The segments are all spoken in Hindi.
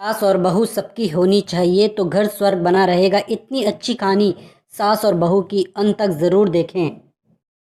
सास और बहू सबकी होनी चाहिए तो घर स्वर्ग बना रहेगा। इतनी अच्छी कहानी सास और बहू की अंत तक ज़रूर देखें।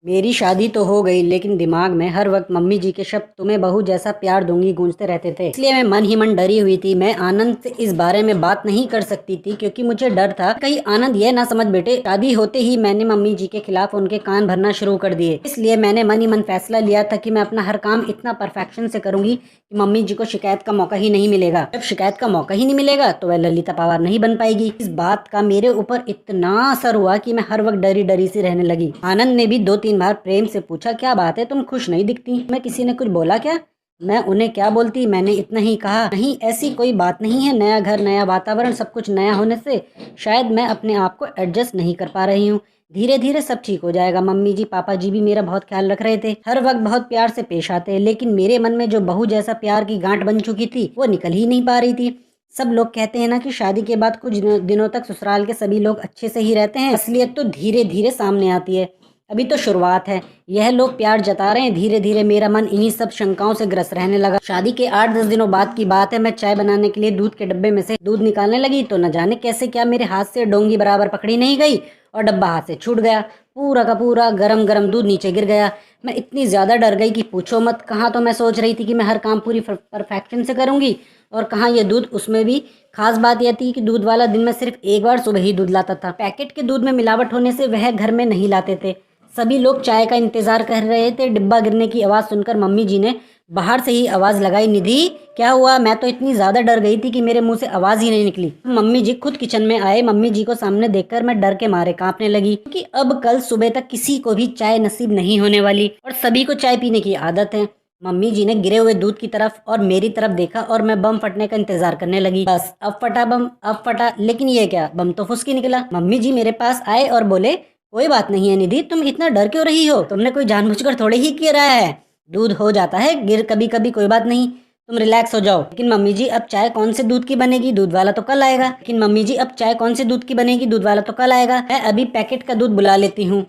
मेरी शादी तो हो गई लेकिन दिमाग में हर वक्त मम्मी जी के शब्द तुम्हें बहू जैसा प्यार दूंगी गूंजते रहते थे। इसलिए मैं मन ही मन डरी हुई थी। मैं आनंद से इस बारे में बात नहीं कर सकती थी क्योंकि मुझे डर था कहीं आनंद ये ना समझ बैठे। शादी होते ही मैंने मम्मी जी के खिलाफ उनके कान भरना शुरू कर दिए। इसलिए मैंने मन ही मन फैसला लिया था कि मैं अपना हर काम इतना परफेक्शन से करूंगी कि मम्मी जी को शिकायत का मौका ही नहीं मिलेगा। जब शिकायत का मौका ही नहीं मिलेगा तो वह ललिता पवार नहीं बन पाएगी। इस बात का मेरे ऊपर इतना असर हुआ कि मैं हर वक्त डरी डरी सी रहने लगी। आनंद ने भी 2-3 बार प्रेम से पूछा, क्या बात है तुम खुश नहीं दिखती? मैं किसी ने कुछ बोला क्या? मैं उन्हें क्या बोलती, मैंने इतना ही कहा। नहीं, ऐसी कोई बात नहीं है। नया घर, नया वातावरण, सब कुछ नया होने से शायद मैं अपने आप को एडजस्ट नहीं कर पा रही हूँ। धीरे धीरे सब ठीक हो जाएगा। मम्मी जी पापा जी भी मेरा बहुत ख्याल रख रहे थे, हर वक्त बहुत प्यार से पेश आते, लेकिन मेरे मन में जो बहू जैसा प्यार की गांठ बन चुकी थी वो निकल ही नहीं पा रही थी। सब लोग कहते हैं ना कि शादी के बाद कुछ दिनों तक ससुराल के सभी लोग अच्छे से ही रहते हैं। असलियत तो धीरे धीरे सामने आती है। अभी तो शुरुआत है। यह लोग प्यार जता रहे हैं, धीरे धीरे मेरा मन इन्हीं सब शंकाओं से ग्रस्त रहने लगा। शादी के 8-10 दिनों बाद की बात है। मैं चाय बनाने के लिए दूध के डब्बे में से दूध निकालने लगी तो न जाने कैसे क्या मेरे हाथ से डोंगी बराबर पकड़ी नहीं गई और डब्बा हाथ से छूट गया। पूरा का पूरा गरम गरम दूध नीचे गिर गया। मैं इतनी ज़्यादा डर गई कि पूछो मत। कहाँ तो मैं सोच रही थी कि मैं हर काम पूरी परफेक्शन से करूँगी और कहाँ ये दूध। उसमें भी खास बात यह थी कि दूध वाला दिन में सिर्फ एक बार सुबह ही दूध लाता था। पैकेट के दूध में मिलावट होने से वह घर में नहीं लाते थे। सभी लोग चाय का इंतजार कर रहे थे। डिब्बा गिरने की आवाज़ सुनकर मम्मी जी ने बाहर से ही आवाज़ लगाई, निधि क्या हुआ? मैं तो इतनी ज़्यादा डर गई थी कि मेरे मुंह से आवाज़ ही नहीं निकली। मम्मी जी खुद किचन में आए। मम्मी जी को सामने देखकर मैं डर के मारे कांपने लगी क्योंकि अब कल सुबह तक किसी को भी चाय नसीब नहीं होने वाली और सभी को चाय पीने की आदत है। मम्मी जी ने गिरे हुए दूध की तरफ और मेरी तरफ देखा और मैं बम फटने का इंतजार करने लगी। बस अब फटा बम, अब फटा। लेकिन ये क्या, बम तो फुसकी निकला। मम्मी जी मेरे पास आए और बोले, कोई बात नहीं है निधि, तुम इतना डर क्यों रही हो? तुमने कोई जानबूझकर थोड़े ही किया है। दूध हो जाता है गिर कभी कभी, कोई बात नहीं, तुम रिलैक्स हो जाओ। लेकिन मम्मी जी अब चाय कौन से दूध की बनेगी? दूध वाला तो कल आएगा। लेकिन मम्मी जी अब चाय कौन से दूध की बनेगी? दूध वाला तो कल आएगा। मैं अभी पैकेट का दूध बुला लेती हूँ।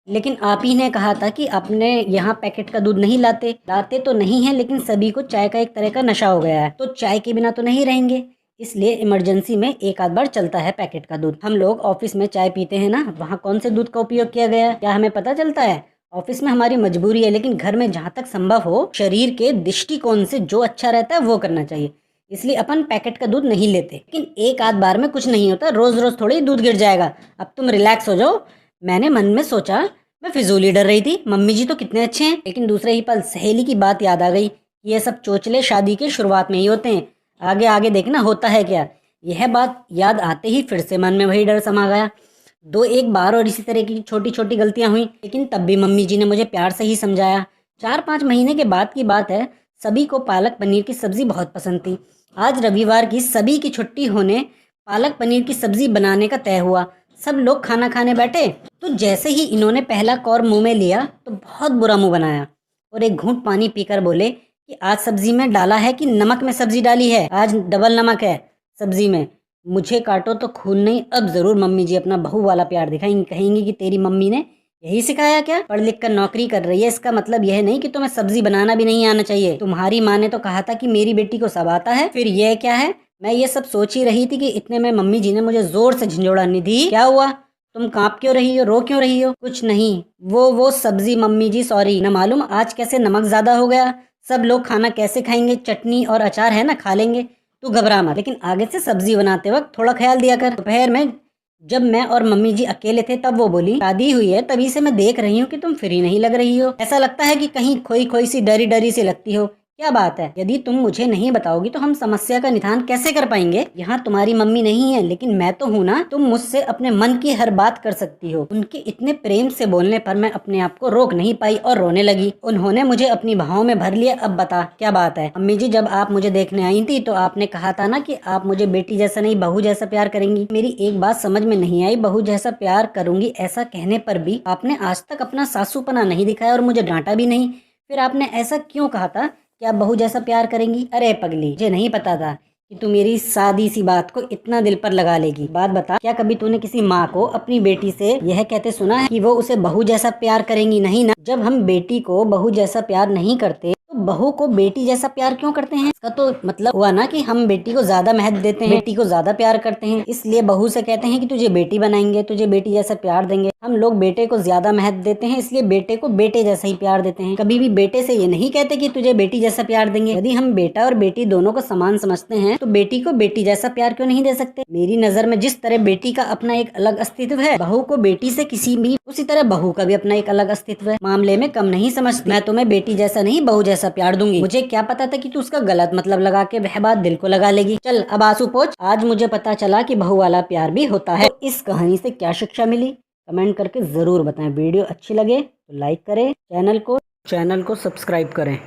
लेकिन आप ही ने कहा था कि अपने यहाँ पैकेट का दूध नहीं लाते। लाते तो नहीं है लेकिन सभी को चाय का एक तरह का नशा हो गया है, तो चाय के बिना तो नहीं रहेंगे। इसलिए इमरजेंसी में एक आध बार चलता है पैकेट का दूध। हम लोग ऑफिस में चाय पीते हैं ना, वहाँ कौन से दूध का उपयोग किया गया है क्या हमें पता चलता है? ऑफिस में हमारी मजबूरी है, लेकिन घर में जहाँ तक संभव हो शरीर के दृष्टिकोण से जो अच्छा रहता है वो करना चाहिए। इसलिए अपन पैकेट का दूध नहीं लेते। लेकिन एक आध बार में कुछ नहीं होता, रोज रोज थोड़ी दूध गिर जाएगा। अब तुम रिलैक्स हो जाओ। मैंने मन में सोचा। मैं फिजूली डर रही थी। मम्मी जी तो कितने अच्छे हैं। लेकिन दूसरे ही पल सहेली की बात याद आ गई। ये सब चोचले शादी के शुरुआत में ही होते हैं, आगे आगे देखना होता है क्या। यह बात याद आते ही फिर से मन में वही डर समा गया। 2-1 बार और इसी तरह की छोटी छोटी गलतियां हुई, लेकिन तब भी मम्मी जी ने मुझे प्यार से ही समझाया। 4-5 महीने के बाद की बात है। सभी को पालक पनीर की सब्जी बहुत पसंद थी। आज रविवार की सभी की छुट्टी होने पालक पनीर की सब्जी बनाने का तय हुआ। सब लोग खाना खाने बैठे तो जैसे ही इन्होंने पहला कौर मुंह में लिया तो बहुत बुरा मुंह बनाया और एक घूंट पानी पीकर बोले कि आज सब्जी में डाला है कि नमक में सब्जी डाली है? आज डबल नमक है सब्जी में। मुझे काटो तो खून नहीं। अब जरूर मम्मी जी अपना बहू वाला प्यार दिखाएंगी, कहेंगी कि तेरी मम्मी ने यही सिखाया क्या? पढ़ लिख कर नौकरी कर रही है, इसका मतलब यह नहीं कि तुम्हें सब्जी बनाना भी नहीं आना चाहिए। तुम्हारी माँ ने तो कहा था कि मेरी बेटी को सब आता है, फिर यह क्या है? मैं ये सब सोच ही रही थी कि इतने में मम्मी जी ने मुझे जोर से झंझोड़ा, निधि क्या हुआ? तुम कांप क्यों रही हो, रो क्यों रही हो? कुछ नहीं, वो सब्जी मम्मी जी, सॉरी। न मालूम आज कैसे नमक ज्यादा हो गया। सब लोग खाना कैसे खाएंगे? चटनी और अचार है ना, खा लेंगे। तू घबरा मत, लेकिन आगे से सब्जी बनाते वक्त थोड़ा ख्याल दिया कर। दोपहर में जब मैं और मम्मी जी अकेले थे तब वो बोली, शादी हुई है तभी से मैं देख रही हूँ कि तुम फ्री नहीं लग रही हो। ऐसा लगता है कि कहीं खोई खोई सी डरी डरी सी लगती हो। क्या बात है? यदि तुम मुझे नहीं बताओगी तो हम समस्या का निदान कैसे कर पाएंगे? यहाँ तुम्हारी मम्मी नहीं है लेकिन मैं तो हूँ ना। तुम मुझसे अपने मन की हर बात कर सकती हो। उनके इतने प्रेम से बोलने पर मैं अपने आप को रोक नहीं पाई और रोने लगी। उन्होंने मुझे अपनी बाहों में भर लिया। अब बता क्या बात है? अम्मी जी, जब आप मुझे देखने आई थी तो आपने कहा था ना कि आप मुझे बेटी जैसा नहीं बहू जैसा प्यार करेंगी। मेरी एक बात समझ में नहीं आई, बहू जैसा प्यार करूंगी ऐसा कहने पर भी आपने आज तक अपना सासूपना नहीं दिखाया और मुझे डांटा भी नहीं। फिर आपने ऐसा क्यों कहा था कि आप बहू जैसा प्यार करेंगी? अरे पगली, मुझे नहीं पता था कि तू मेरी सादी सी बात को इतना दिल पर लगा लेगी। बात बता, क्या कभी तूने किसी माँ को अपनी बेटी से यह कहते सुना है कि वो उसे बहू जैसा प्यार करेंगी? नहीं ना। जब हम बेटी को बहू जैसा प्यार नहीं करते तो बहू को बेटी जैसा प्यार क्यों करते हैं? इसका तो मतलब हुआ ना कि हम बेटी को ज्यादा महत्व देते हैं, बेटी को ज्यादा प्यार करते हैं, इसलिए बहू से कहते हैं कि तुझे बेटी बनाएंगे, तुझे बेटी जैसा प्यार देंगे। हम लोग बेटे को ज्यादा महत्व देते हैं, इसलिए बेटे को बेटे जैसा ही प्यार देते हैं। कभी भी बेटे से ये नहीं कहते कि तुझे बेटी जैसा प्यार देंगे। यदि हम बेटा और बेटी दोनों को समान समझते हैं तो बेटी को बेटी जैसा प्यार क्यों नहीं दे सकते? मेरी नजर में जिस तरह बेटी का अपना एक अलग अस्तित्व है, बहू को बेटी से किसी भी उसी तरह बहू का भी अपना एक अलग अस्तित्व है। मामले में कम नहीं समझती। मैं तुम्हें बेटी जैसा नहीं बहू जैसा प्यार दूंगी। मुझे क्या पता था कि तू उसका गलत मतलब लगा के वह बात दिल को लगा लेगी। चल अब आंसू पोंछ। आज मुझे पता चला कि बहू वाला प्यार भी होता है। तो इस कहानी से क्या शिक्षा मिली, कमेंट करके जरूर बताएं। वीडियो अच्छी लगे तो लाइक करें, चैनल को सब्सक्राइब करें।